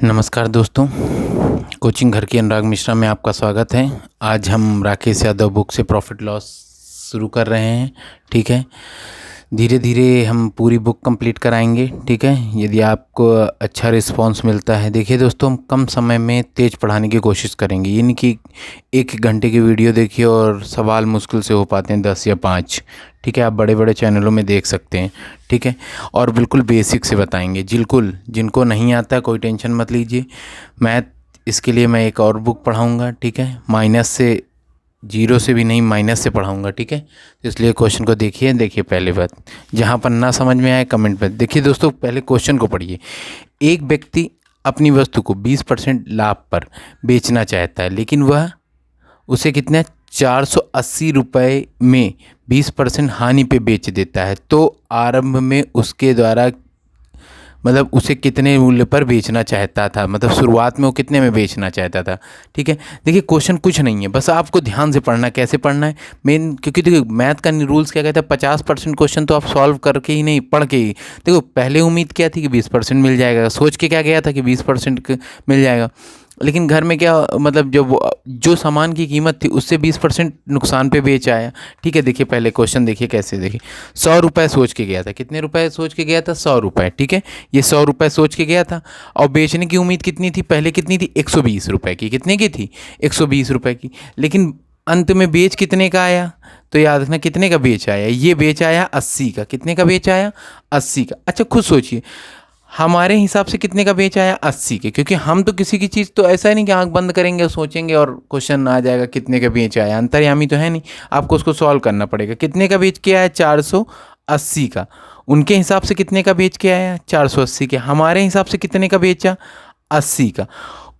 नमस्कार दोस्तों, कोचिंग घर की अनुराग मिश्रा में आपका स्वागत है। आज हम राकेश यादव बुक से प्रॉफिट लॉस शुरू कर रहे हैं। ठीक है, धीरे धीरे हम पूरी बुक कंप्लीट कराएंगे। ठीक है, यदि आपको अच्छा रिस्पांस मिलता है, देखिए दोस्तों, हम कम समय में तेज़ पढ़ाने की कोशिश करेंगे। ये नहीं कि एक घंटे की वीडियो देखिए और सवाल मुश्किल से हो पाते हैं 10 या 5। ठीक है, आप बड़े बड़े चैनलों में देख सकते हैं। ठीक है, और बिल्कुल बेसिक से बताएंगे। बिल्कुल जिनको नहीं आता कोई टेंशन मत लीजिए। मैथ इसके लिए मैं एक और बुक पढ़ाऊँगा। ठीक है, माइनस से, जीरो से भी नहीं, माइनस से पढ़ाऊँगा। ठीक है, तो इसलिए क्वेश्चन को देखिए पहले बात, जहाँ पर ना समझ में आए कमेंट पर। देखिए दोस्तों, पहले क्वेश्चन को पढ़िए। एक व्यक्ति अपनी वस्तु को 20% लाभ पर बेचना चाहता है, लेकिन वह उसे कितने 480 रुपये में 20% हानि पे बेच देता है, तो आरंभ में उसके द्वारा मतलब उसे कितने मूल्य पर बेचना चाहता था, मतलब शुरुआत में वो कितने में बेचना चाहता था। ठीक है, देखिए क्वेश्चन कुछ नहीं है, बस आपको ध्यान से पढ़ना। कैसे पढ़ना है मेन, क्योंकि देखिए मैथ का रूल्स क्या कहता है, 50% क्वेश्चन तो आप सॉल्व करके ही नहीं, पढ़ के ही। देखो पहले उम्मीद क्या थी कि 20% मिल जाएगा, सोच के क्या गया था कि 20% मिल जाएगा, लेकिन घर में क्या मतलब जो सामान की कीमत थी उससे 20% नुकसान पे बेच आया। ठीक है, देखिए पहले क्वेश्चन देखिए कैसे। देखिए 100 रुपये सोच के गया था, कितने रुपए सोच के गया था, 100 रुपये। ठीक है, ये 100 रुपये सोच के गया था और बेचने की उम्मीद कितनी थी, पहले कितनी थी, 120 रुपये की। कितने की थी, 120 रुपये की। लेकिन अंत में बेच कितने का आया, तो याद रखना कितने का बेच आया, ये बेच आया 80 का। कितने का बेच आया, 80 का। अच्छा खुद सोचिए, हमारे हिसाब से कितने का बेच आया, 80 के, क्योंकि हम तो किसी की चीज़ तो ऐसा ही नहीं कि आंख बंद करेंगे और सोचेंगे और क्वेश्चन आ जाएगा कितने का बेच आया। अंतर्यामी तो है नहीं, आपको उसको सॉल्व करना पड़ेगा। कितने का बेच के आया, 480 का। उनके हिसाब से कितने का बेच के आया, 480 के। हमारे हिसाब से कितने का बेचा, 80 का।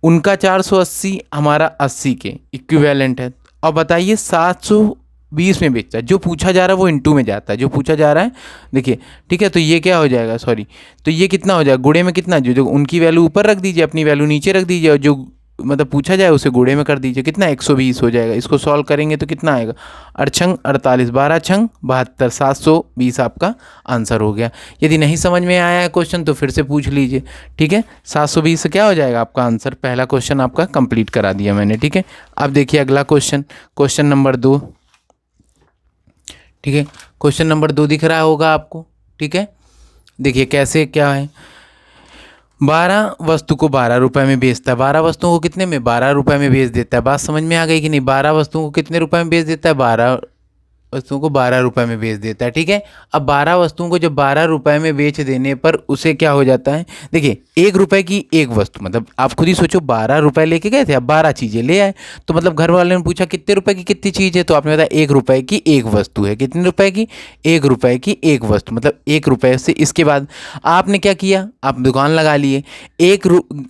उनका 480, हमारा 80 के इक्विवेलेंट है। अब बताइए 720 में बेचता है। जो पूछा जा रहा है वो इनटू में जाता है, जो पूछा जा रहा है। देखिए ठीक है, तो ये क्या हो जाएगा, सॉरी, तो ये कितना हो जाएगा, गुणे में कितना, जो उनकी वैल्यू ऊपर रख दीजिए, अपनी वैल्यू नीचे रख दीजिए, और जो मतलब पूछा जाए उसे गुणे में कर दीजिए। कितना, 120 हो जाएगा। इसको सॉल्व करेंगे तो कितना आएगा, 8 48, 12 छंग 72, 720 आपका आंसर हो गया। यदि नहीं समझ में आया है क्वेश्चन तो फिर से पूछ लीजिए। ठीक है, 720 से क्या हो जाएगा आपका आंसर। पहला क्वेश्चन आपका कंप्लीट करा दिया मैंने। ठीक है, अब देखिए अगला क्वेश्चन, क्वेश्चन नंबर 2। ठीक है, क्वेश्चन नंबर 2 दिख रहा होगा आपको। ठीक है, देखिए कैसे क्या है। 12 वस्तु को 12 रुपये में बेचता है, 12 वस्तुओं को कितने में, 12 रुपये में बेच देता है। बात समझ में आ गई कि नहीं, 12 वस्तुओं को कितने रुपए में बेच देता है, 12 वस्तुओं को 12 रुपये में बेच देता है। ठीक है, अब 12 वस्तुओं को जब 12 रुपये में बेच देने पर उसे क्या हो जाता है, देखिए 1 रुपये की एक वस्तु, मतलब आप खुद ही सोचो, 12 रुपये लेके गए थे, अब 12 चीज़ें ले आए, तो मतलब घर वाले ने पूछा कितने रुपए की कितनी चीज़ है, तो आपने बताया 1 रुपये की एक वस्तु है। कितने रुपए की, 1 रुपये की एक वस्तु, मतलब 1 रुपये से। इसके बाद आपने क्या किया, आप दुकान लगा लिए।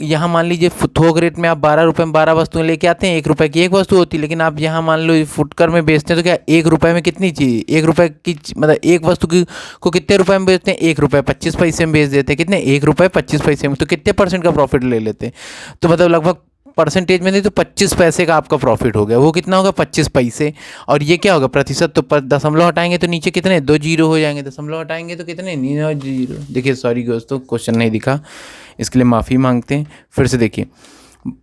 यहाँ मान लीजिए थोक रेट में आप 12 रुपये में 12 वस्तुएं लेके आते हैं, 1 रुपये की एक वस्तु होती है, लेकिन आप यहाँ मान लो फुटकर में बेचते हैं, तो क्या 1 रुपये में कितनी चीज़, 1 रुपये की मतलब एक वस्तु की को कितने रुपए में बेचते हैं, 1 रुपये 25 पैसे में बेच देते हैं। कितने, 1 रुपये 25 पैसे में, तो कितने % का प्रॉफिट ले लेते हैं, तो मतलब लगभग परसेंटेज में नहीं तो 25 पैसे का आपका प्रॉफिट हो गया। वो कितना होगा, 25 पैसे। और ये क्या होगा, प्रतिशत, तो दशमलव हटाएंगे तो नीचे कितने, 2 जीरो हो जाएंगे। दशमलव हटाएंगे तो कितने, 9 जीरो। देखिए सॉरी दोस्तों, क्वेश्चन नहीं दिखा, इसके लिए माफ़ी मांगते हैं। फिर से देखिए,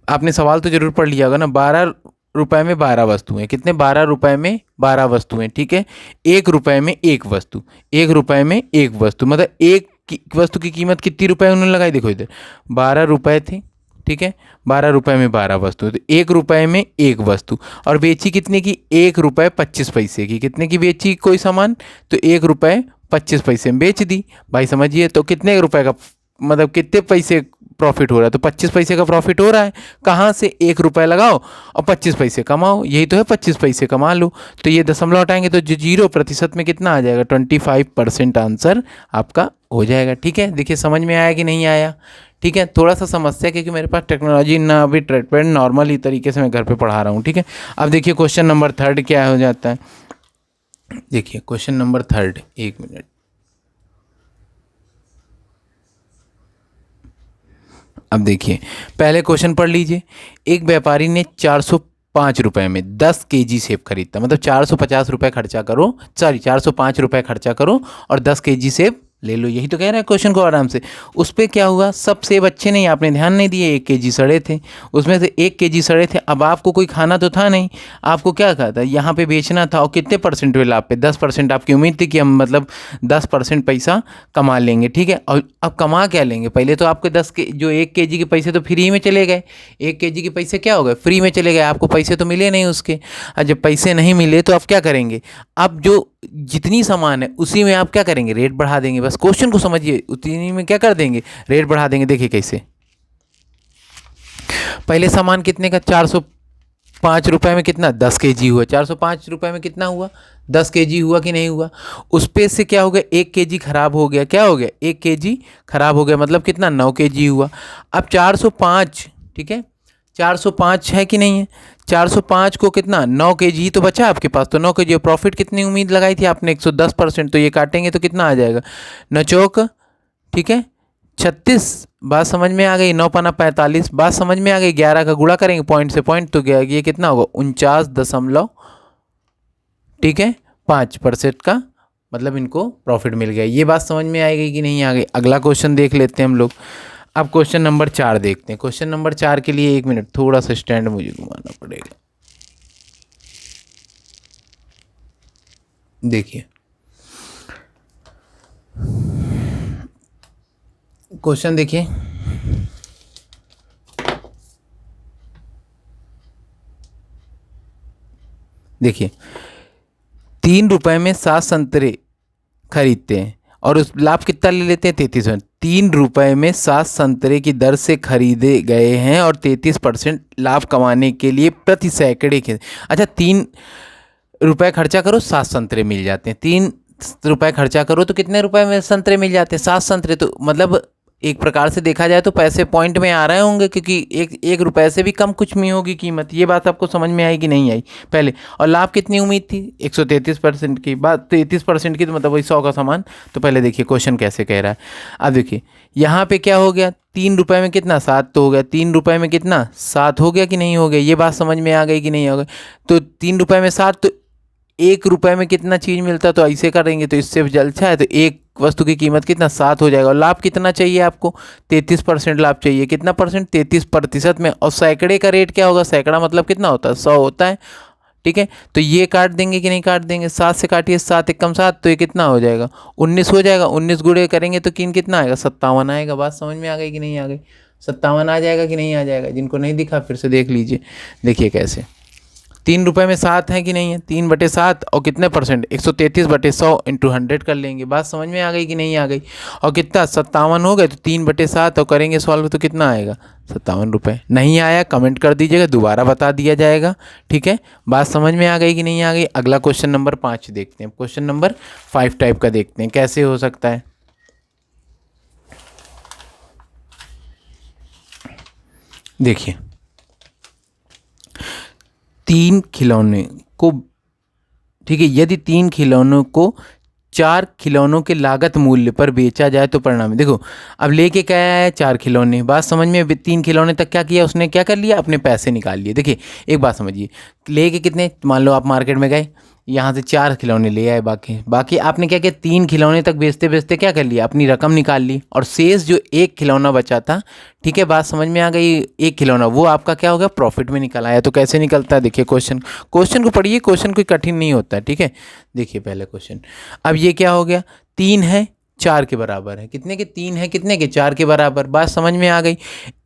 आपने सवाल तो जरूर पढ़ लिया होगा ना। 12 रुपये में 12 वस्तुएं, कितने, 12 रुपये में 12 वस्तुएं। ठीक है, 1 रुपये में एक वस्तु, 1 रुपये में एक वस्तु, मतलब एक वस्तु की कीमत कितनी रुपए उन्होंने लगाई, देखो इधर 12 रुपये थे। ठीक है, 12 रुपये में 12 वस्तु, तो 1 रुपये में एक वस्तु, और बेची कितने की, 1 रुपये 25 पैसे की। कितने की बेची कोई सामान, तो 1 रुपये 25 पैसे में बेच दी। भाई समझिए, तो कितने रुपए का मतलब कितने पैसे प्रॉफिट हो रहा है, तो 25 पैसे का प्रॉफिट हो रहा है। कहाँ से, 1 रुपये लगाओ और 25 पैसे कमाओ, यही तो है, 25 पैसे कमा लो। तो ये दशमलव हटाएंगे तो जो 0% में कितना आ जाएगा, 25% आंसर आपका हो जाएगा। ठीक है, देखिए समझ में आया कि नहीं आया। ठीक है, थोड़ा सा समस्या, क्योंकि मेरे पास टेक्नोलॉजी ना अभी ट्रीटमेंट नॉर्मल ही तरीके से मैं घर पे पढ़ा रहा हूँ। ठीक है, अब देखिए क्वेश्चन नंबर 3 क्या हो जाता है। देखिए क्वेश्चन नंबर 3, 1 मिनट, अब देखिए पहले क्वेश्चन पढ़ लीजिए। एक व्यापारी ने 405 रुपये में 10 केजी सेब खरीदता, मतलब 450 रुपये खर्चा करो, सॉरी 405 रुपये खर्चा करो और 10 केजी सेब ले लो, यही तो कह रहा है क्वेश्चन को आराम से। उस पर क्या हुआ, सब सेब अच्छे नहीं, आपने ध्यान नहीं दिए, 1 केजी सड़े थे, उसमें से 1 केजी सड़े थे। अब आपको कोई खाना तो था नहीं, आपको क्या कहा था, यहाँ पे बेचना था, और कितने परसेंट हुए लाभ पे, 10% आपकी उम्मीद थी कि हम मतलब 10% पैसा कमा लेंगे, ठीक है। और अब कमा क्या लेंगे, पहले तो आपके 1 केजी के पैसे तो फ्री में चले गए, 1 केजी के पैसे क्या हो गए, फ्री में चले गए, आपको पैसे तो मिले नहीं उसके। और जब पैसे नहीं मिले तो आप क्या करेंगे, अब जो जितनी सामान है उसी में आप क्या करेंगे, रेट बढ़ा देंगे। बस क्वेश्चन को समझिए, उतनी में क्या कर देंगे, रेट बढ़ा देंगे। देखिए कैसे, पहले सामान कितने का, 405 रुपये में कितना, 10 केजी हुआ, 405 रुपये में कितना हुआ, 10 केजी हुआ कि नहीं हुआ। उस पे से क्या हो गया, 1 केजी खराब हो गया, क्या हो गया, 1 केजी खराब हो गया, मतलब कितना, 9 केजी हुआ। अब 405, ठीक है, 405 है कि नहीं है, 405 को कितना, 9 केजी ही तो बचा आपके पास, तो 9 केजी। प्रॉफिट कितनी उम्मीद लगाई थी आपने, 110%, तो ये काटेंगे तो कितना आ जाएगा, 9 चौक, ठीक है, 36, बात समझ में आ गई, 9 पाना 45, बात समझ में आ गई। 11 का गुणा करेंगे पॉइंट से पॉइंट, तो ये कितना होगा, 49 ठीक है 5% का, मतलब इनको प्रॉफिट मिल गया। ये बात समझ में आएगी कि नहीं आ गई। अगला क्वेश्चन देख लेते हैं हम लोग। अब क्वेश्चन नंबर 4 देखते हैं। क्वेश्चन नंबर 4 के लिए 1 मिनट, थोड़ा सा स्टैंड मुझे घुमाना पड़ेगा। देखिए क्वेश्चन देखिए, देखिए 3 रुपए में 7 संतरे खरीदते हैं और उस लाभ कितना ले लेते हैं, 33%। 3 रुपए में 7 संतरे की दर से खरीदे गए हैं और 33% लाभ कमाने के लिए प्रति सैकड़े के, अच्छा 3 रुपए खर्चा करो 7 संतरे मिल जाते हैं, 3 रुपए खर्चा करो तो कितने रुपए में संतरे मिल जाते हैं, 7 संतरे। तो मतलब एक प्रकार से देखा जाए तो पैसे पॉइंट में आ रहे होंगे, क्योंकि एक रुपए से भी कम कुछ नहीं होगी कीमत। ये बात आपको समझ में आई कि नहीं आई पहले। और लाभ कितनी उम्मीद थी, 133% की बात, 33% की, तो मतलब वही 100 का सामान। तो पहले देखिए क्वेश्चन कैसे कह रहा है। अब देखिए यहाँ पे क्या हो गया, 3 रुपए में कितना, 7 तो हो गया, 3 रुपए में कितना, 7 हो गया कि नहीं हो गया, ये बात समझ में आ गई कि नहीं हो गई। तो 3 रुपए में 7, तो 1 रुपए में कितना चीज़ मिलता, तो ऐसे करेंगे तो इससे अच्छा है, तो एक वस्तु की कीमत कितना, 7 हो जाएगा। और लाभ कितना चाहिए आपको, 33% लाभ चाहिए, कितना परसेंट, 33% में। और सैकड़े का रेट क्या होगा, सैकड़ा मतलब कितना होता है, 100 होता है, ठीक है। तो ये काट देंगे कि नहीं काट देंगे, 7 से काटिए, 7 एकम 7, तो ये कितना हो जाएगा, 19 हो जाएगा। 19 गुणे करेंगे तो कितना आएगा, 57 आएगा। बात समझ में आ गई कि नहीं आ गई, 57 आ जाएगा कि नहीं आ जाएगा। जिनको नहीं दिखा फिर से देख लीजिए। देखिए कैसे, 3 रुपए में 7 है कि नहीं है, 3/7 और कितने परसेंट, 133/100 × 100 कर लेंगे। बात समझ में आ गई कि नहीं आ गई। और कितना, 57 हो गए, तो 3/7 और करेंगे सॉल्व तो कितना आएगा, 57 रुपये। नहीं आया कमेंट कर दीजिएगा, दोबारा बता दिया जाएगा, ठीक है। बात समझ में आ गई कि नहीं आ गई। अगला क्वेश्चन नंबर 5 देखते हैं। क्वेश्चन नंबर 5 टाइप का देखते हैं कैसे हो सकता है। देखिए 3 खिलौने को, ठीक है, यदि 3 खिलौनों को 4 खिलौनों के लागत मूल्य पर बेचा जाए तो परिणाम, देखो अब लेके क्या आया है, 4 खिलौने। बात समझ में, 3 खिलौने तक क्या किया उसने, क्या कर लिया, अपने पैसे निकाल लिए। देखिए एक बात समझिए, लेके कितने, मान लो आप मार्केट में गए, यहाँ से 4 खिलौने ले आए, बाकी आपने क्या किया, 3 खिलौने तक बेचते बेचते क्या कर लिया, अपनी रकम निकाल ली। और शेष जो 1 खिलौना बचा था, ठीक है, बात समझ में आ गई, 1 खिलौना वो आपका क्या हो गया, प्रॉफिट में निकल आया। तो कैसे निकलता है, देखिए क्वेश्चन को पढ़िए, क्वेश्चन कोई कठिन नहीं होता है, ठीक है। देखिए पहले क्वेश्चन, अब ये क्या हो गया, 3 है 4 के बराबर है, कितने के, 3 है कितने के, 4 के बराबर। बात समझ में आ गई।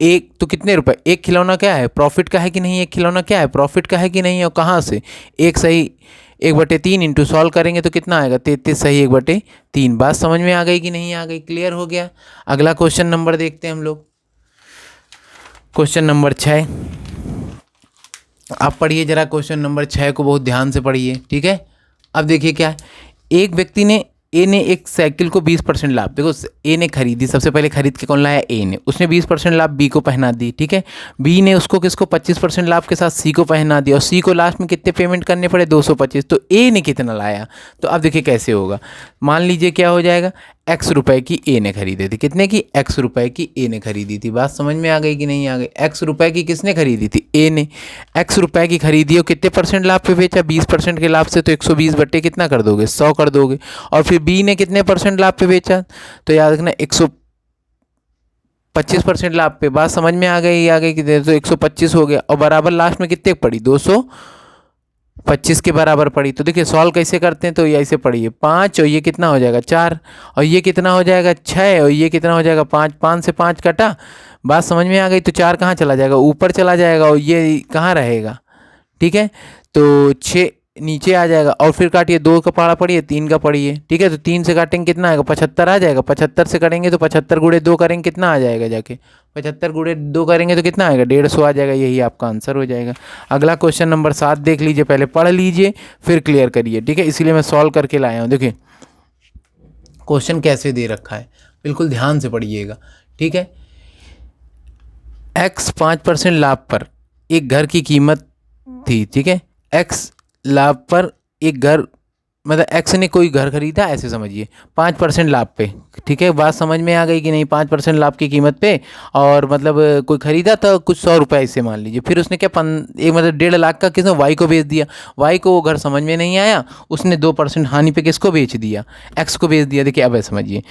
एक तो कितने रुपए, 1 खिलौना क्या है, प्रॉफिट का है कि नहीं, 1 खिलौना क्या है, प्रॉफिट का है कि नहीं, और कहाँ से, 1 सही 1/3 इंटू सॉल्व करेंगे तो कितना आएगा, 33 सही 1/3। बात समझ में आ गई कि नहीं आ गई, क्लियर हो गया। अगला क्वेश्चन नंबर देखते हैं हम लोग। क्वेश्चन नंबर 6, आप पढ़िए जरा, क्वेश्चन नंबर 6 को बहुत ध्यान से पढ़िए, ठीक है। अब देखिए क्या है, एक व्यक्ति ने, ए ने एक साइकिल को 20% लाभ, देखो ए ने खरीदी, सबसे पहले खरीद के कौन लाया, ए ने, उसने 20% लाभ बी को पहना दी, ठीक है। बी ने उसको किसको 25% लाभ के साथ सी को पहना दिया, और सी को लास्ट में कितने पेमेंट करने पड़े, 225। तो ए ने कितना लाया, तो अब देखिए कैसे होगा। मान लीजिए क्या हो जाएगा, एक्स रुपए की ए ने खरीदी थी। कितने की? एक्स रुपए की ए ने खरीदी थी। बात समझ में आ गई कि नहीं आ गई? एक्स रुपए की किसने खरीदी थी? ए ने। एक्स रुपए की खरीदी और कितने परसेंट लाभ पे बेचा? 20% के लाभ से, तो 120 बट्टे कितना कर दोगे? 100 कर दोगे। और फिर बी ने कितने परसेंट लाभ पे बेचा? तो याद रखना 125% लाभ पे। बात समझ में आ गई कितने? तो 125 हो गया और बराबर लास्ट में कितने पड़ी? 225 के बराबर पड़ी। तो देखिए सॉल्व कैसे करते हैं, तो ये ऐसे पढ़िए 5 और ये कितना हो जाएगा 4 और ये कितना हो जाएगा 6 और ये कितना हो जाएगा 5। 5 से 5 कटा। बात समझ में आ गई? तो 4 कहाँ चला जाएगा? ऊपर चला जाएगा और ये कहाँ रहेगा? ठीक है, तो 6 नीचे आ जाएगा और फिर काटिए। 2 का पहाड़ा पड़िए, 3 का पड़िए। ठीक है, तो 3 से काटेंगे कितना आएगा? 75 आ जाएगा। 75 से करेंगे तो 75 गुणे 2 करेंगे कितना आ जाएगा? जाके 75 गुणे 2 करेंगे तो कितना आएगा? 150 आ जाएगा। यही आपका आंसर हो जाएगा। अगला क्वेश्चन नंबर 7 देख लीजिए, पहले पढ़ लीजिए फिर क्लियर करिए। ठीक है, इसीलिए मैं सॉल्व करके लाया हूँ। देखिए क्वेश्चन कैसे दे रखा है, बिल्कुल ध्यान से पढ़िएगा। ठीक है, एक्स 5% लाभ पर एक घर की कीमत थी। ठीक है, एक्स लाभ पर एक घर, मतलब एक्स ने कोई घर खरीदा, ऐसे समझिए 5% लाभ पे। ठीक है, बात समझ में आ गई कि नहीं? 5% लाभ की कीमत पे और मतलब कोई खरीदा था कुछ 100 रुपये इससे मान लीजिए। फिर उसने क्या एक मतलब 1.5 लाख का किसने वाई को बेच दिया। वाई को वो घर समझ में नहीं आया, उसने 2% हानि पे किसको बेच दिया? एक्स को बेच दिया। देखिए अब समझिए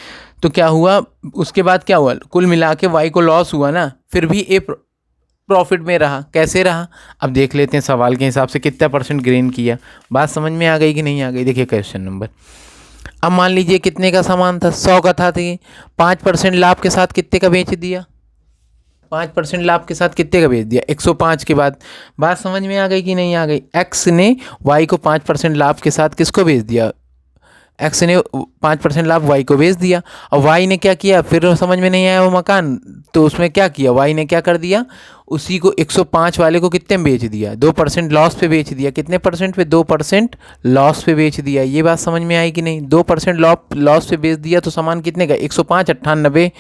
तो क्या हुआ, उसके बाद क्या हुआ? कुल मिला के वाई को लॉस हुआ ना, फिर भी ए प्रॉफिट में रहा। कैसे रहा? अब देख लेते हैं सवाल के हिसाब से कितना परसेंट गेन किया। बात समझ में आ गई कि नहीं आ गई? देखिए क्वेश्चन नंबर, अब मान लीजिए कितने का सामान था? 100 का था। तो 5% लाभ के साथ कितने का बेच दिया? 5% लाभ के साथ कितने का बेच दिया? 105 के बाद। बात समझ में आ गई कि नहीं आ गई? एक्स ने वाई को 5% लाभ के साथ किसको बेच दिया? एक्स ने 5% लाभ वाई को बेच दिया और वाई ने क्या किया? फिर समझ में नहीं आया वो मकान, तो उसमें क्या किया? वाई ने क्या कर दिया? उसी को 105 वाले को कितने में बेच दिया? 2% लॉस पे बेच दिया। कितने परसेंट पे? 2% लॉस पे बेच दिया। ये बात समझ में आई कि नहीं? 2% लॉस पे बेच दिया तो सामान कितने का? 105 98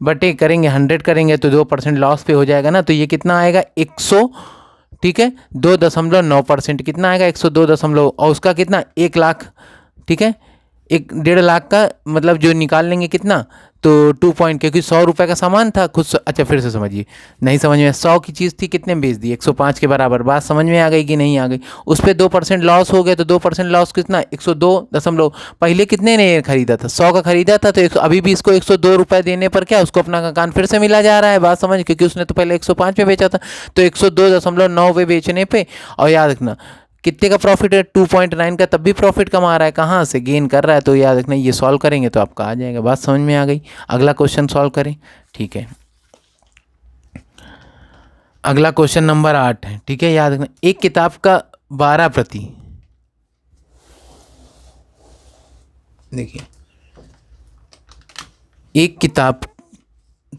बटे करेंगे 100 करेंगे तो 2% लॉस पे हो जाएगा ना, तो ये कितना आएगा? 100। ठीक है, 2.9%। कितना आएगा? 102 और उसका कितना? 1 लाख। ठीक है, 1.5 लाख का मतलब जो निकाल लेंगे कितना, तो 2 पॉइंट, क्योंकि 100 रुपये का सामान था खुद। अच्छा फिर से समझिए, नहीं समझ में? 100 की चीज़ थी, कितने में बेच दी? 105 के बराबर। बात समझ में आ गई कि नहीं आ गई? उस पर 2% लॉस हो गया, तो 2% लॉस कितना? 102 पहले कितने ने खरीदा था? 100 का खरीदा था, तो अभी भी इसको 102 रुपये देने पर क्या उसको अपना मकान फिर से मिला जा रहा है। बात समझ, क्योंकि उसने तो पहले 105 में बेचा था, तो 102.9 पे बेचने पे। और याद रखना कितने का प्रॉफिट है? 2.9 का, तब भी प्रॉफिट कमा रहा है। कहाँ से गेन कर रहा है? तो याद रखना ये सॉल्व करेंगे तो आपका आ जाएगा। बात समझ में आ गई? अगला क्वेश्चन सॉल्व करें। ठीक है, अगला क्वेश्चन नंबर 8 है। ठीक है, याद रखना एक किताब का 12 प्रति, देखिए एक किताब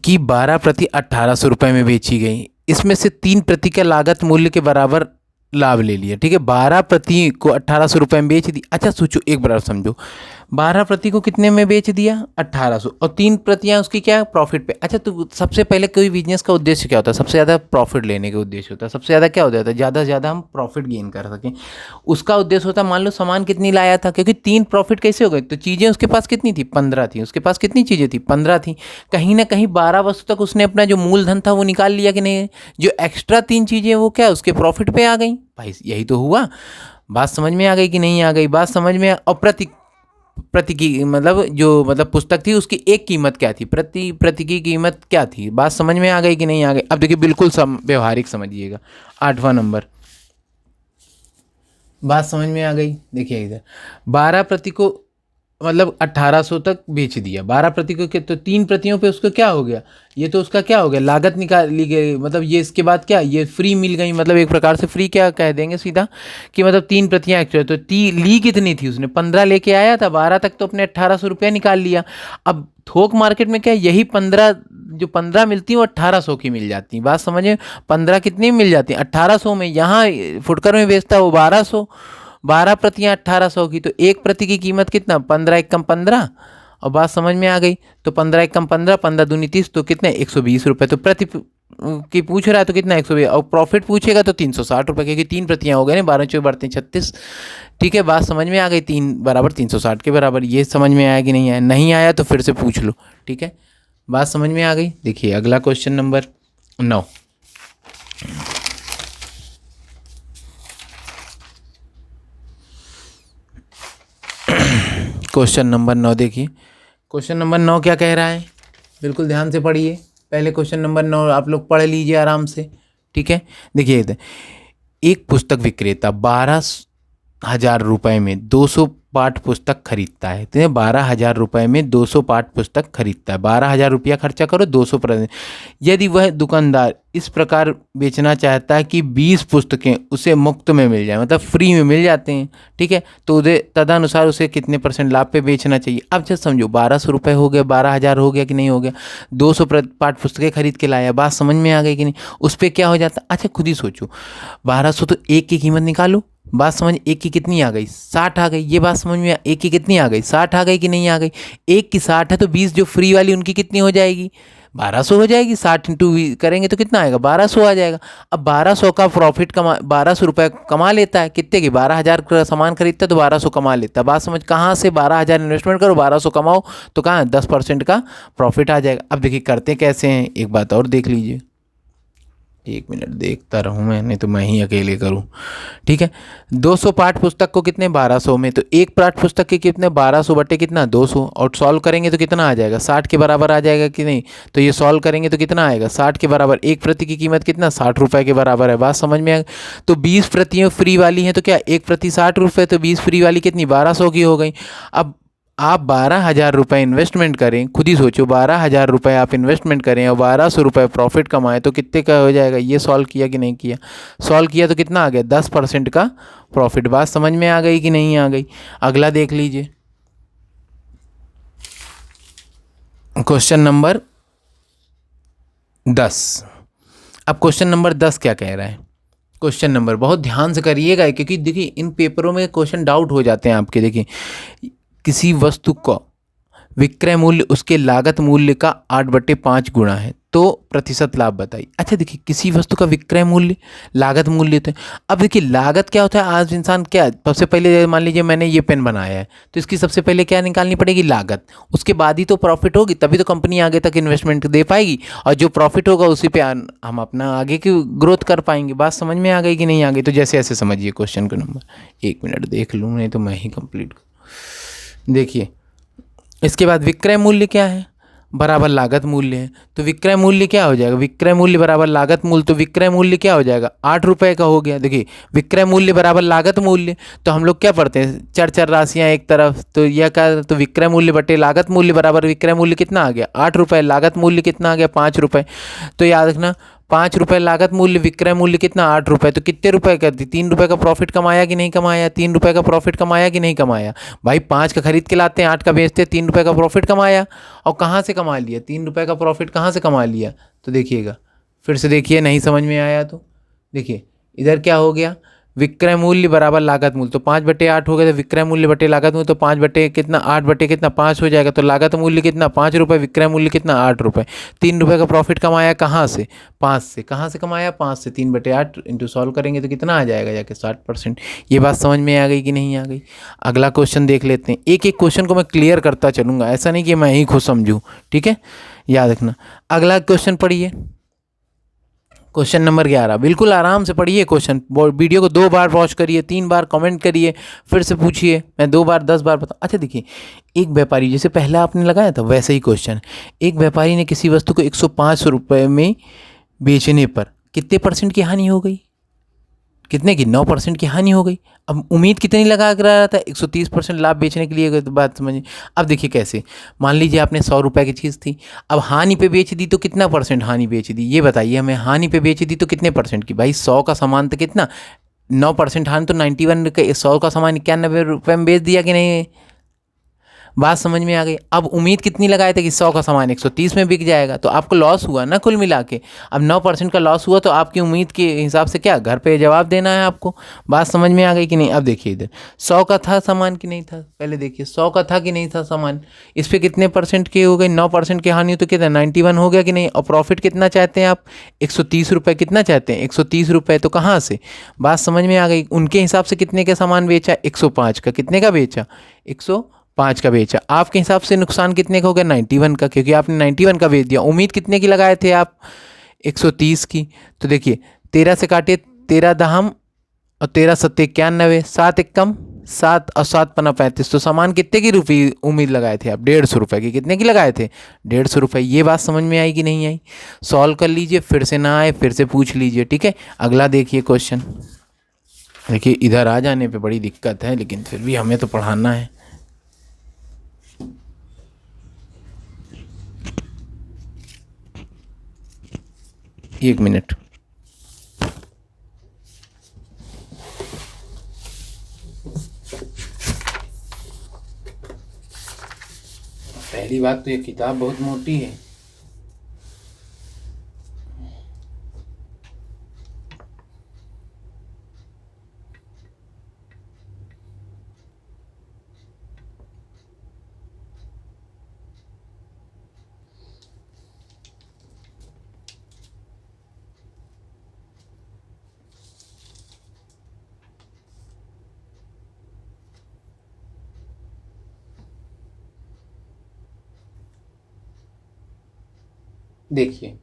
की 12 प्रति 1800 रुपये में बेची गई। इसमें से 3 प्रति का लागत मूल्य के बराबर लाभ ले लिया। ठीक है, 12 प्रति को 1800 रुपये में बेच दी। अच्छा सोचो एक बार समझो, 12 प्रति को कितने में बेच दिया? 1800, और 3 प्रतियां उसकी क्या? प्रॉफिट पे। अच्छा तो सबसे पहले कोई बिजनेस का उद्देश्य क्या होता है? सबसे ज़्यादा प्रॉफिट लेने का उद्देश्य होता है। सबसे ज़्यादा क्या होता है? ज़्यादा से ज़्यादा हम प्रॉफिट गेन कर सकें, उसका उद्देश्य होता है। मान लो सामान कितनी लाया था, क्योंकि 3 प्रॉफिट कैसे हो गए? तो चीज़ें उसके पास कितनी थी? 15 थी। उसके पास कितनी चीज़ें थी? 15 थी। कहीं ना कहीं 12 वस्तु तक उसने अपना जो मूलधन था वो निकाल लिया कि नहीं? जो एक्स्ट्रा 3 चीज़ें वो क्या उसके प्रॉफिट पे आ गई? भाई यही तो हुआ। बात समझ में आ गई कि नहीं आ गई? बात समझ में। और प्रति की मतलब जो मतलब पुस्तक थी उसकी एक कीमत क्या थी? प्रति की कीमत क्या थी? बात समझ में आ गई कि नहीं आ गई? अब देखिए बिल्कुल व्यवहारिक समझिएगा। 8वां नंबर, बात समझ में आ गई? देखिए इधर 12 प्रति को मतलब 1800 तक बेच दिया। 12 प्रति को तो 3 प्रतियों पे उसका क्या हो गया? ये तो उसका क्या हो गया? लागत निकाली गई। मतलब ये इसके बाद क्या? ये फ्री मिल गई। मतलब एक प्रकार से फ्री क्या कह देंगे सीधा, कि मतलब 3 प्रतियां एक्चुअल। तो ली कितनी थी उसने? 15 लेके आया था, 12 तक तो अपने 1800 रुपया निकाल लिया। अब थोक मार्केट में क्या यही 15 जो 15 मिलती हैं वो 1800 की मिल जाती हैं। बात समझे? 15 कितनी मिल जाती हैं? 1800 में। यहाँ फुटकर में बेचता है वो 1200। 12 प्रतियाँ 1800 की, तो एक प्रति की कीमत कितना? 15 एकम 15। और बात समझ में आ गई? तो 15 एकम 15, 15 दूनी 30, तो कितने? 120 रुपये। तो प्रति की पूछ रहा है तो कितना 120, और प्रॉफिट पूछेगा तो 360 रुपये, क्योंकि 3 प्रतियाँ हो गए ना, 12 चौबीस बढ़ते 36। ठीक है, बात समझ में आ गई, 3 बराबर 360 के बराबर। ये समझ में आया कि नहीं आया? नहीं आया तो फिर से पूछ लो। ठीक है, बात समझ में आ गई। देखिए अगला क्वेश्चन नंबर 9। क्वेश्चन नंबर 9 देखिए, क्वेश्चन नंबर 9 क्या कह रहा है, बिल्कुल ध्यान से पढ़िए। पहले क्वेश्चन नंबर 9 आप लोग पढ़ लीजिए आराम से। ठीक है, देखिए, एक पुस्तक विक्रेता 12,000 रुपये में 200 पाठ पुस्तक खरीदता है। तो 12,000 रुपये में 200 पाठ पुस्तक खरीदता है। 12,000 रुपया खर्चा करो, 200 प्रतिशत। यदि वह दुकानदार इस प्रकार बेचना चाहता है कि 20 पुस्तकें उसे मुफ्त में मिल जाए, मतलब फ्री में मिल जाते हैं। ठीक है, तो तदनुसार उसे कितने % लाभ पे बेचना चाहिए? अब जब समझो 1200 रुपये हो गए, 12,000 हो गया कि नहीं हो गया, 200 पाठ पुस्तकें खरीद के लाया। बात समझ में आ गई कि नहीं? उस पर क्या हो जाता? अच्छा खुद ही सोचो, 1200 तो एक की कीमत निकालो। बात समझ, एक की कितनी आ गई? 60 आ गई। ये बात समझ में, एक की कितनी आ गई? 60 आ गई कि नहीं आ गई? एक की 60 है तो 20 जो फ्री वाली उनकी कितनी हो जाएगी? 1200 हो जाएगी। 60 इंटू करेंगे तो कितना आएगा? 1200 आ जाएगा। अब 1200 का प्रॉफिट 1200 रुपये कमा लेता है। कितने की? 12,000 का सामान खरीदता है तो 1200 कमा लेता है। बात समझ, कहाँ से 12,000 इन्वेस्टमेंट करो, 1200 कमाओ, तो कहाँ 10% का प्रॉफिट आ जाएगा। अब देखिए करते कैसे हैं, एक बात और देख लीजिए। 1 मिनट देखता रहूँ मैं, नहीं तो मैं ही अकेले करूँ। ठीक है, 200 पाठ पुस्तक को कितने? 1200 में, तो एक पाठ पुस्तक के कितने? 1200 बटे कितना? 200। और सॉल्व करेंगे तो कितना आ जाएगा? 60 के बराबर आ जाएगा कि नहीं? तो ये सॉल्व करेंगे तो कितना आएगा? 60 के बराबर। एक प्रति की कीमत कितना? 60 रुपये के बराबर है। बात समझ में आएगा? तो 20 प्रतियाँ फ्री वाली हैं, तो क्या एक प्रति 60 रुपये, तो 20 फ्री वाली कितनी? 1200 की हो गई। अब आप 12,000 रुपये इन्वेस्टमेंट करें, खुद ही सोचो, 12,000 रुपये आप इन्वेस्टमेंट करें और 1200 रुपये प्रॉफिट कमाएं तो कितने का हो जाएगा? ये सॉल्व किया कि नहीं किया? सॉल्व किया तो कितना आ गया? 10% का प्रॉफिट। बात समझ में आ गई कि नहीं आ गई? अगला देख लीजिए, क्वेश्चन नंबर 10। अब क्वेश्चन नंबर 10 क्या कह रहा है? क्वेश्चन नंबर बहुत ध्यान से करिएगा, क्योंकि देखिए इन पेपरों में क्वेश्चन डाउट हो जाते हैं आपके। देखिए, किसी वस्तु का विक्रय मूल्य उसके लागत मूल्य का 8/5 गुना है, तो प्रतिशत लाभ बताइए। अच्छा देखिए, किसी वस्तु का विक्रय मूल्य लागत मूल्य होता है। अब देखिए लागत क्या होता है? आज इंसान क्या, सबसे पहले मान लीजिए मैंने ये पेन बनाया है, तो इसकी सबसे पहले क्या निकालनी पड़ेगी? लागत। उसके बाद ही तो प्रॉफिट होगी, तभी तो कंपनी आगे तक इन्वेस्टमेंट दे पाएगी, और जो प्रॉफिट होगा उसी पे हम अपना आगे की ग्रोथ कर पाएंगे। बात समझ में आ गई कि नहीं आ गई? तो जैसे ऐसे समझिए क्वेश्चन का नंबर, 1 मिनट देख लूँ, नहीं तो मैं ही कंप्लीट करूँ। देखिए, इसके बाद विक्रय मूल्य क्या है? बराबर लागत मूल्य है, तो विक्रय मूल्य क्या हो जाएगा? विक्रय मूल्य बराबर लागत मूल्य, तो विक्रय मूल्य क्या हो जाएगा? 8 रुपये का हो गया। देखिए, विक्रय मूल्य बराबर लागत मूल्य, तो हम लोग क्या पढ़ते हैं? चर राशियाँ एक तरफ, तो यह क्या? तो विक्रय मूल्य बटे लागत मूल्य बराबर विक्रय मूल्य कितना आ गया? 8 रुपये। लागत मूल्य कितना आ गया? 5 रुपये। तो याद रखना, 5 रुपये लागत मूल्य, विक्रय मूल्य कितना? 8 रुपये। तो कितने रुपए कर दी? 3 रुपये का प्रॉफिट कमाया कि नहीं कमाया? 3 रुपये का प्रॉफिट कमाया कि नहीं कमाया? भाई 5 का खरीद के लाते हैं, 8 का बेचते हैं, 3 रुपये का प्रॉफिट कमाया। और कहाँ से कमा लिया? 3 रुपये का प्रॉफिट कहाँ से कमा लिया? तो देखिएगा, फिर से देखिए, नहीं समझ में आया तो देखिए, इधर क्या हो गया? विक्रय मूल्य बराबर लागत मूल्य, तो 5/8 हो गया, तो विक्रय मूल्य बटे लागत मूल्य, तो 5 बटे कितना? 8 बटे कितना? 5 हो जाएगा। तो लागत मूल्य कितना? 5 रुपये। विक्रय मूल्य कितना? 8 रुपये। 3 रुपये का प्रॉफिट कमाया कहाँ से? 5 से। कहाँ से कमाया? 5 से। 3/8 इंटू सॉल्व करेंगे तो कितना आ जाएगा जाके? 60%। ये बात समझ में आ गई कि नहीं आ गई? अगला क्वेश्चन देख लेते हैं। एक एक क्वेश्चन को मैं क्लियर करता चलूँगा, ऐसा नहीं कि मैं ही खुद समझूँ। ठीक है, याद रखना। अगला क्वेश्चन पढ़िए, क्वेश्चन नंबर 11। बिल्कुल आराम से पढ़िए क्वेश्चन, वीडियो को 2 बार वॉच करिए, 3 बार कमेंट करिए, फिर से पूछिए, मैं 2 बार 10 बार बता। अच्छा देखिए, एक व्यापारी, जैसे पहला आपने लगाया था वैसे ही क्वेश्चन, एक व्यापारी ने किसी वस्तु को 105 रुपये में बेचने पर कितने % की हानि हो गई? कितने की? 9% की हानि हो गई। अब उम्मीद कितनी लगा कर रहा था? 130% लाभ बेचने के लिए। तो बात समझिए। अब देखिए कैसे, मान लीजिए आपने 100 रुपये की चीज़ थी, अब हानि पे बेच दी तो कितना % हानि बेच दी? ये बताइए हमें, हानि पे बेच दी तो कितने % की? भाई 100 का सामान तो कितना? 9% हानि, तो 91 का 100 का सामान 91 रुपये में बेच दिया कि नहीं? बात समझ में आ गई। अब उम्मीद कितनी लगाए थे कि 100 का सामान 130 में बिक जाएगा, तो आपको लॉस हुआ ना कुल मिला के। अब 9% का लॉस हुआ, तो आपकी उम्मीद के हिसाब से क्या घर पे जवाब देना है आपको। बात समझ में आ गई कि नहीं। अब देखिए इधर 100 का था सामान कि नहीं था, पहले देखिए 100 का था कि नहीं था सामान। इस पर कितने परसेंट की हो गई, 9% की हानि, तो कितना 91 हो गया कि नहीं। और प्रॉफिट कितना चाहते हैं आप, 130 रुपये। कितना चाहते हैं 130 रुपये, तो कहाँ से। बात समझ में आ गई। उनके हिसाब से कितने का सामान बेचा, 105 का। कितने का बेचा, 105 का बेचा। आपके हिसाब से नुकसान कितने का हो गया, 91 का, क्योंकि आपने 91 का बेच दिया। उम्मीद कितने की लगाए थे आप, 130 की। तो देखिए 13 से काटिए, 13 दहम और 13 सत्ते 91, 7 एक कम 7 और 7 पना 35। तो सामान कितने की रुपये उम्मीद लगाए थे आप, 150 रुपये की। कितने की लगाए थे, 150 रुपये। ये बात समझ में आई कि नहीं आई। सॉल्व कर लीजिए, फिर से ना आए फिर से पूछ लीजिए, ठीक है। अगला देखिए क्वेश्चन। देखिए इधर आ जाने पे बड़ी दिक्कत है, लेकिन फिर भी हमें तो पढ़ाना है। एक मिनट। पहली बात तो ये किताब बहुत मोटी है। देखिए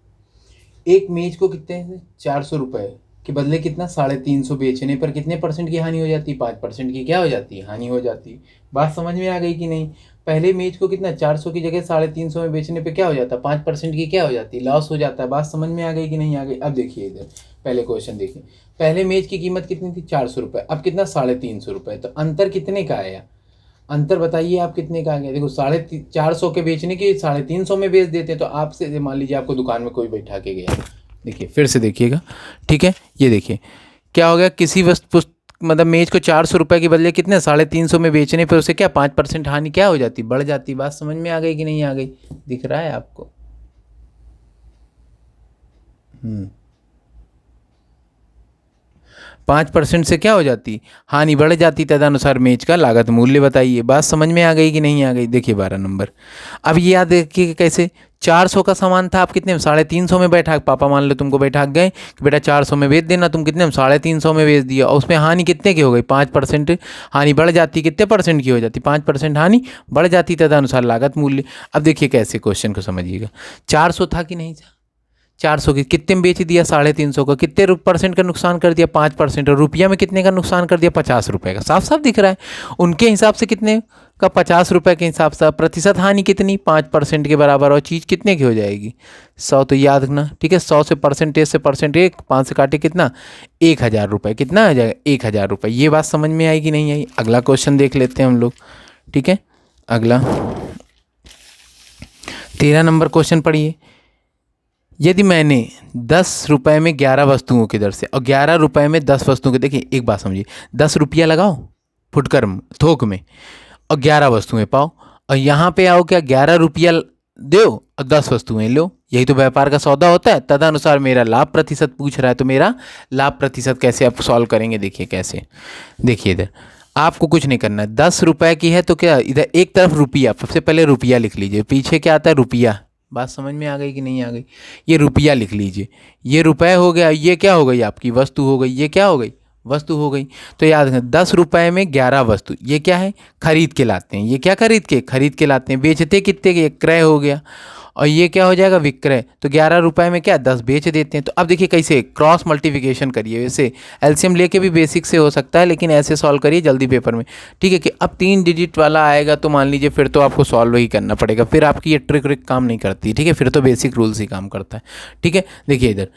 एक मेज को कितने 400 रुपये के बदले कितना 350 बेचने पर कितने परसेंट की हानि हो जाती है, 5% की क्या हो जाती है, हानि हो जाती है। बात समझ में आ गई कि नहीं। पहले मेज को कितना 400 की जगह 350 में बेचने पे क्या हो जाता है, 5% की क्या हो जाती है, लॉस हो जाता है। बात समझ में आ गई कि नहीं आ गई। अब देखिए इधर पहले क्वेश्चन देखिए। पहले मेज की कीमत कितनी थी, 400 रुपये। अब कितना 350 रुपये। तो अंतर कितने का आया, अंतर बताइए आप कितने का आ गया। देखो 450 के बेचने की 350 में बेच देते, तो आपसे मान लीजिए आपको दुकान में कोई बैठा के गया। देखिए फिर से देखिएगा, ठीक है। ये देखिए क्या हो गया, किसी वस्तु मतलब मेज को 400 रुपये के बदले कितने 350 में बेचने पर उसे क्या 5% हानि क्या हो जाती, बढ़ जाती। बात समझ में आ गई कि नहीं आ गई, दिख रहा है आपको। 5% से क्या हो जाती, हानि बढ़ जाती। तदनुसार मेज का लागत मूल्य बताइए। बात समझ में आ गई कि नहीं आ गई। देखिए 12 नंबर। अब ये याद रखिए कैसे, 400 का सामान था, आप कितने में 350 में बैठा, पापा मान लो तुमको बैठा गए कि बेटा 400 में बेच देना, तुम कितने में 350 में बेच दिया। और उसमें हानि कितने की हो गई, 5% हानि बढ़ जाती। कितने परसेंट की हो जाती, 5% हानि बढ़ जाती। तदनुसार लागत मूल्य। अब देखिए कैसे क्वेश्चन को समझिएगा। 400 था कि नहीं था, 400 की कितने में बेच दिया, 350 का। कितने परसेंट का नुकसान कर दिया, 5%। और रुपया में कितने का नुकसान कर दिया, 50 रुपये का। साफ साफ दिख रहा है। उनके हिसाब से कितने का, 50 रुपये के हिसाब से। प्रतिशत हानि कितनी, 5% के बराबर। और चीज़ कितने की हो जाएगी, 100। तो याद रखना, ठीक है। 100 से परसेंटेज 5 से काटे कितना, 1000 रुपये। कितना आ जाएगा, 1000 रुपये। ये बात समझ में आई कि नहीं आई। अगला क्वेश्चन देख लेते हैं हम लोग, ठीक है। अगला 13 नंबर क्वेश्चन पढ़िए। यदि मैंने 10 रुपये में 11 वस्तुओं की दर से और 11 रुपये में 10 वस्तुओं के, देखिए एक बात समझिए, 10 रुपया लगाओ फुटकर थोक में और 11 वस्तुएं पाओ, और यहाँ पे आओ क्या 11 रुपया दो और 10 वस्तुएं लो। यही तो व्यापार का सौदा होता है। तदनुसार मेरा लाभ प्रतिशत पूछ रहा है, तो मेरा लाभ प्रतिशत कैसे आप सॉल्व करेंगे। देखिए कैसे, देखिए इधर आपको कुछ नहीं करना है। 10 रुपये की है तो क्या, इधर एक तरफ रुपया, सबसे पहले रुपया लिख लीजिए। पीछे क्या आता है, रुपया। बात समझ में आ गई कि नहीं आ गई। ये रुपया लिख लीजिए, ये रुपये हो गया। ये क्या हो गई, आपकी वस्तु हो गई। ये क्या हो गई, वस्तु हो गई। तो याद रखें 10 रुपये में 11 वस्तु, ये क्या है, खरीद के लाते हैं। ये क्या खरीद के लाते हैं। बेचते कितने के, क्रय हो गया। और ये क्या हो जाएगा, विक्रय। तो 11 रुपये में क्या 10 बेच देते हैं। तो अब देखिए कैसे क्रॉस मल्टीप्लिकेशन करिए। वैसे एलसीएम लेके भी बेसिक से हो सकता है, लेकिन ऐसे सॉल्व करिए जल्दी पेपर में, ठीक है। कि अब 3 डिजिट वाला आएगा तो मान लीजिए फिर तो आपको सॉल्व ही करना पड़ेगा, फिर आपकी ये ट्रिक व्रिक काम नहीं करती, ठीक है। फिर तो बेसिक रूल्स ही काम करता है, ठीक है। देखिए इधर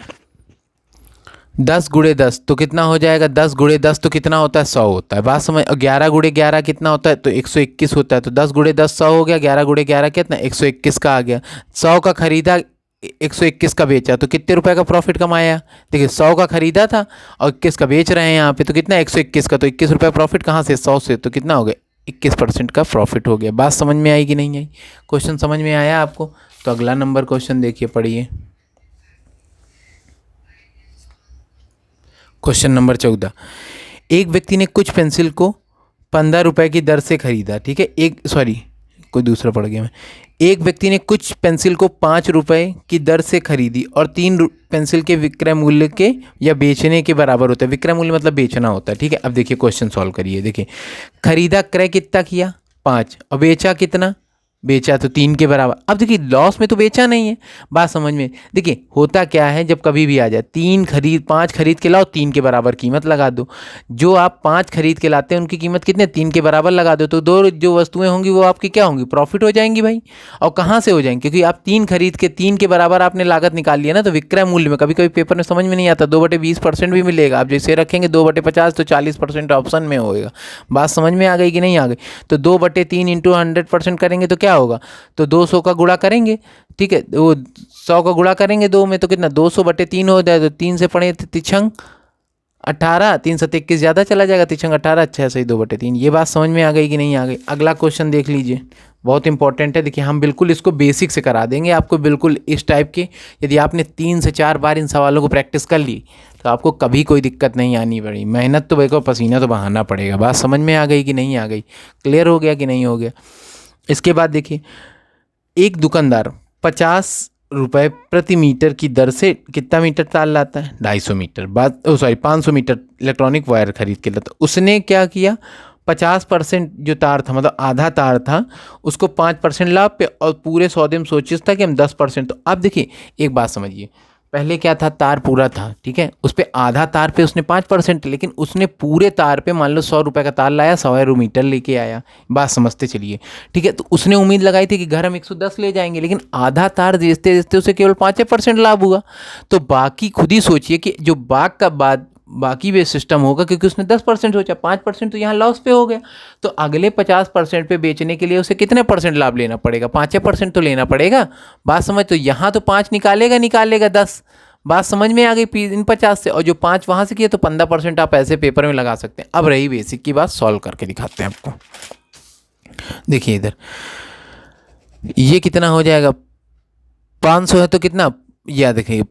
10 गुणे 10 तो कितना हो जाएगा, 10 गुणे 10 तो कितना होता है, 100 होता है। बात समझ। और 11 गुणे 11 कितना होता है, तो 121 होता है। तो 10 गुणे 10 100 हो गया, 11 गुणे 11 कितना 121 का आ गया। 100 का खरीदा, 121 का बेचा, तो कितने रुपए का प्रॉफिट कमाया। देखिए 100 का खरीदा था और 21 का बेच रहे हैं यहाँ पे, तो कितना 121 का। तो 21 रुपये प्रॉफिट कहाँ से, 100 से। तो कितना हो गया 21% का प्रॉफिट हो गया। बात समझ में आई कि नहीं आई? क्वेश्चन समझ में आया आपको? तो अगला नंबर क्वेश्चन देखिए, पढ़िए। Question number 14। एक व्यक्ति ने कुछ पेंसिल को 15 रुपए की दर से खरीदा, ठीक है। कोई दूसरा पढ़ गया मैं। एक व्यक्ति ने कुछ पेंसिल को 5 रुपए की दर से खरीदी और 3 पेंसिल के विक्रय मूल्य के या बेचने के बराबर होता है। विक्रय मूल्य मतलब बेचना होता है, ठीक है। अब देखिए क्वेश्चन सॉल्व करिए। देखिए, खरीदा क्रय कितना किया? 5, और बेचा कितना? बेचा तो 3 के बराबर। अब देखिए लॉस में तो बेचा नहीं है। बात समझ में? देखिए होता क्या है, जब कभी भी आ जाए 5 खरीद के लाओ, 3 के बराबर कीमत लगा दो। जो आप 5 खरीद के लाते हैं उनकी कीमत कितने? 3 के बराबर लगा दो, तो दो जो वस्तुएं होंगी वो आपकी क्या होंगी? प्रॉफिट हो जाएंगी भाई। और कहाँ से हो जाएंगी? क्योंकि आप 3 खरीद के 3 के बराबर आपने लागत निकाल लिया ना। तो विक्रय मूल्य में कभी कभी पेपर में समझ में नहीं आता, 2/20% भी मिलेगा। आप जैसे रखेंगे 2/50 तो 40% ऑप्शन में होएगा। बात समझ में आ गई कि नहीं आ गई? तो 2/3 इंटू 100% करेंगे तो क्या होगा? तो 200 का गुणा करेंगे, ठीक है। वो 100 का गुणा करेंगे 2 में तो कितना? 200/3 हो जाए। तो 3 से पढ़े तिछंग 18, 3 से 21 ज़्यादा चला जाएगा, तिछंग 18, अच्छा सही 2/3। ये बात समझ में आ गई कि नहीं आ गई? अगला क्वेश्चन देख लीजिए, बहुत इंपॉर्टेंट है। देखिए हम बिल्कुल इसको बेसिक से करा देंगे आपको, बिल्कुल इस टाइप के। यदि आपने 3 से 4 बार इन सवालों को प्रैक्टिस कर ली तो आपको कभी कोई दिक्कत नहीं आनी पड़ी। मेहनत तो देखो, पसीना तो बहाना पड़ेगा। बात समझ में आ गई कि नहीं आ गई? क्लियर हो गया कि नहीं हो गया? इसके बाद देखिए, एक दुकानदार 50 रुपए प्रति मीटर की दर से कितना मीटर तार लाता है? 250 मीटर। 500 मीटर इलेक्ट्रॉनिक वायर खरीद के लाता। उसने क्या किया? 50% जो तार था, मतलब आधा तार था, उसको 5% लाभ पे और पूरे सौदे में सोचिस था कि हम 10%। तो अब देखिए एक बात समझिए, पहले क्या था? तार पूरा था, ठीक है। उस पर आधा तार पे उसने 5%, लेकिन उसने पूरे तार पे मान लो 100 रुपये का तार लाया, 100 मीटर लेके आया। बात समझते चलिए, ठीक है। तो उसने उम्मीद लगाई थी कि घर हम 110 ले जाएंगे, लेकिन आधा तार बेचते बेचते उसे केवल 5% लाभ हुआ। तो बाकी खुद ही सोचिए कि जो बाकी वे सिस्टम होगा, क्योंकि उसने 10% सोचा, 5% तो यहाँ लॉस पे हो गया। तो अगले 50% पे बेचने के लिए उसे कितने परसेंट लाभ लेना पड़ेगा? 5% तो लेना पड़ेगा। बात समझ? तो यहाँ तो 5 निकालेगा 10। बात समझ में आ गई इन 50 से? और जो 5 वहाँ से किए तो 15% आप ऐसे पेपर में लगा सकते हैं। अब रही बेसिक की बात, सॉल्व करके दिखाते हैं आपको। देखिए इधर ये कितना हो जाएगा? 500 है तो कितना? या देखिए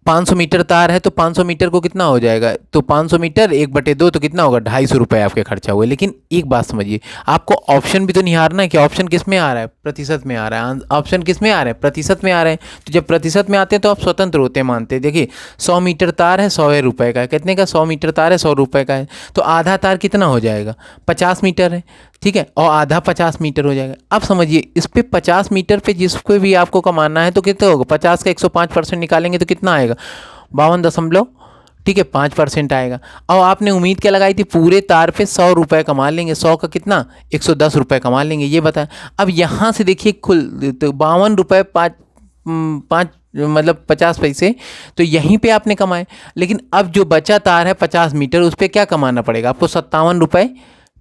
500 मीटर तार है तो 500 मीटर को कितना हो जाएगा? तो 500 मीटर 1/2 तो कितना होगा? 250 रुपये आपके खर्चा हुए। लेकिन एक बात समझिए, आपको ऑप्शन भी तो निहारना है कि ऑप्शन किस में आ रहा है? प्रतिशत में आ रहा है। ऑप्शन किस में आ रहा है? प्रतिशत में आ रहे हैं। तो जब प्रतिशत में आते हैं तो आप स्वतंत्र होते हैं, मानते हैं। देखिए 100 मीटर तार है, 100 रुपये का है। कितने का? 100 मीटर तार है, 100 रुपये का है। तो आधा तार कितना हो जाएगा? 50 मीटर है, ठीक है। और आधा 50 मीटर हो जाएगा। अब समझिए इस पे 50 मीटर पे जिसको भी आपको कमाना है तो कितना होगा? 50 का 105% निकालेंगे तो कितना आएगा? 52, ठीक है, 5% आएगा। और आपने उम्मीद क्या लगाई थी? पूरे तार पे 100 रुपये कमा लेंगे। 100 का कितना? 110 रुपये कमा लेंगे। ये बताएं। अब यहाँ से देखिए खुल तो 52 रुपये 5 मतलब 50 पैसे तो यहीं पे आपने कमाए। लेकिन अब जो बचा तार है 50 मीटर, उस पर क्या कमाना पड़ेगा आपको? 57 रुपये,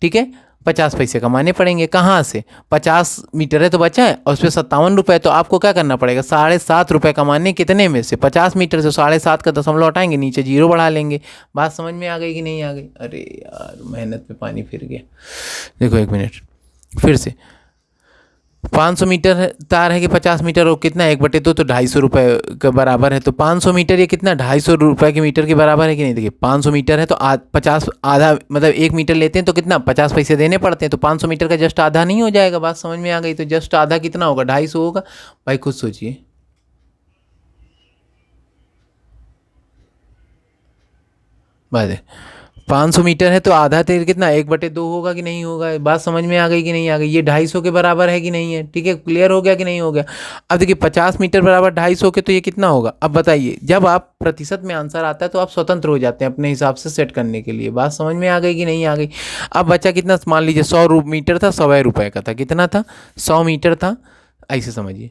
ठीक है, 50 पैसे कमाने पड़ेंगे। कहाँ से? 50 मीटर है तो बचा है, और उस पर 57 रुपये। तो आपको क्या करना पड़ेगा? 7.5 रुपये कमाने। कितने में से? 50 मीटर से 7.5 का दशमलव हटाएंगे, नीचे 0 बढ़ा लेंगे। बात समझ में आ गई कि नहीं आ गई? अरे यार मेहनत पे पानी फिर गया। देखो एक मिनट फिर से। 500 मीटर तार है कि 50 मीटर, और कितना? 1/2 तो 250 रुपये के बराबर है। तो 500 मीटर ये कितना? 250 रुपये के मीटर के बराबर है कि नहीं? देखिए 500 मीटर है तो 50 आधा, मतलब 1 मीटर लेते हैं तो कितना? 50 पैसे देने पड़ते हैं। तो 500 मीटर का जस्ट आधा नहीं हो जाएगा? बात समझ में आ गई? तो जस्ट आधा कितना होगा? 250 होगा। भाई खुद सोचिए। बात 500 मीटर है तो आधा तेल कितना? 1/2 होगा कि नहीं होगा? बात समझ में आ गई कि नहीं आ गई? ये 250 के बराबर है कि नहीं है? ठीक है, क्लियर हो गया कि नहीं हो गया? अब देखिए 50 मीटर बराबर 250 के, तो ये कितना होगा? अब बताइए, जब आप प्रतिशत में आंसर आता है तो आप स्वतंत्र हो जाते हैं अपने हिसाब से सेट करने के लिए। बात समझ में आ गई कि नहीं आ गई? अब बचा कितना? मान लीजिए 100 मीटर था, 100 रुपये का था। कितना था? 100 मीटर था। ऐसे समझिए,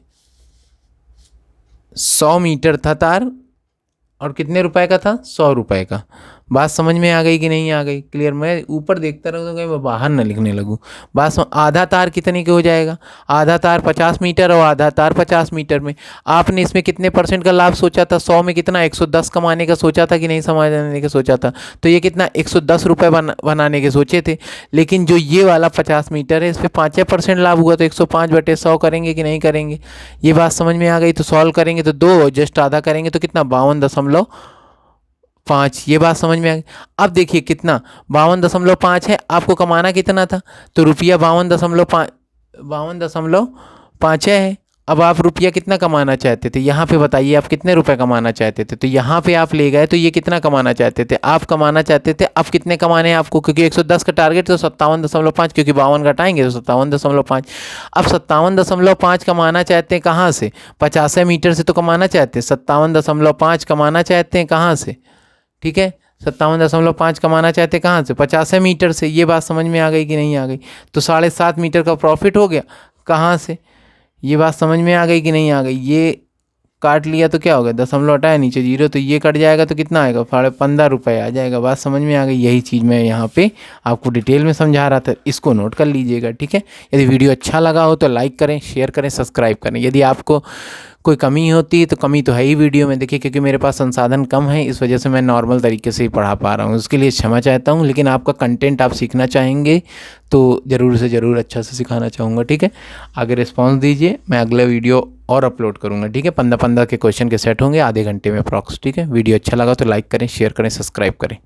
100 मीटर था तार, और कितने रुपए का था? 100 रुपये का। बात समझ में आ गई कि नहीं आ गई? क्लियर? मैं ऊपर देखता रहूँ तो कहीं मैं बाहर ना लिखने लगूँ। आधा तार कितने के हो जाएगा? आधा तार 50 मीटर और आधा तार 50 मीटर में। आपने इसमें कितने % का लाभ सोचा था? 100 में कितना 110 कमाने का सोचा था कि नहीं समझने का सोचा था? तो ये कितना 110 रुपये बनाने के सोचे थे। लेकिन जो ये वाला 50 मीटर है इस पर 5% लाभ हुआ, तो 105/100 करेंगे कि नहीं करेंगे? ये बात समझ में आ गई? तो सॉल्व करेंगे तो 2 जस्ट आधा करेंगे तो कितना 52.5। ये बात समझ में आ गई? अब देखिए कितना 52.5 है, आपको कमाना कितना था? तो रुपया 52.5 है। अब आप रुपया कितना कमाना चाहते थे? यहाँ पे बताइए आप कितने रुपए कमाना चाहते थे? तो यहाँ पे आप ले गए तो ये कितना कमाना चाहते थे? आप कमाना चाहते थे, अब कितने कमाने हैं आपको? क्योंकि 110 का टारगेट तो 57.5, क्योंकि 52 घटाएंगे तो 57.5। अब 57.5 कमाना चाहते हैं कहाँ से? 50 मीटर से तो कमाना चाहते हैं। 57.5 कमाना चाहते हैं कहाँ से? ठीक है, 57.5 कमाना चाहते कहाँ से? 50 मीटर से। ये बात समझ में आ गई कि नहीं आ गई? तो 7.5 मीटर का प्रॉफिट हो गया कहाँ से? ये बात समझ में आ गई कि नहीं आ गई? ये काट लिया तो क्या होगा? दशमलव हटाया नीचे 0, तो ये कट जाएगा तो कितना आएगा? 15 रुपये आ जाएगा। बात समझ में आ गई? यही चीज़ मैं यहाँ पे आपको डिटेल में समझा रहा था, इसको नोट कर लीजिएगा। ठीक है, यदि वीडियो अच्छा लगा हो तो लाइक करें, शेयर करें, सब्सक्राइब करें। यदि आपको कोई कमी होती है तो कमी तो है ही वीडियो में, देखिए क्योंकि मेरे पास संसाधन कम है, इस वजह से मैं नॉर्मल तरीके से ही पढ़ा पा रहा हूँ, उसके लिए क्षमा चाहता हूँ। लेकिन आपका कंटेंट आप सीखना चाहेंगे तो ज़रूर से ज़रूर अच्छा से सिखाना चाहूँगा। ठीक है, आगे रिस्पॉन्स दीजिए, मैं अगला वीडियो और अपलोड करूँगा। ठीक है, 15 के क्वेश्चन के सेट होंगे आधे घंटे में अप्रॉक्स। ठीक है, वीडियो अच्छा लगा तो लाइक करें, शेयर करें, सब्सक्राइब करें।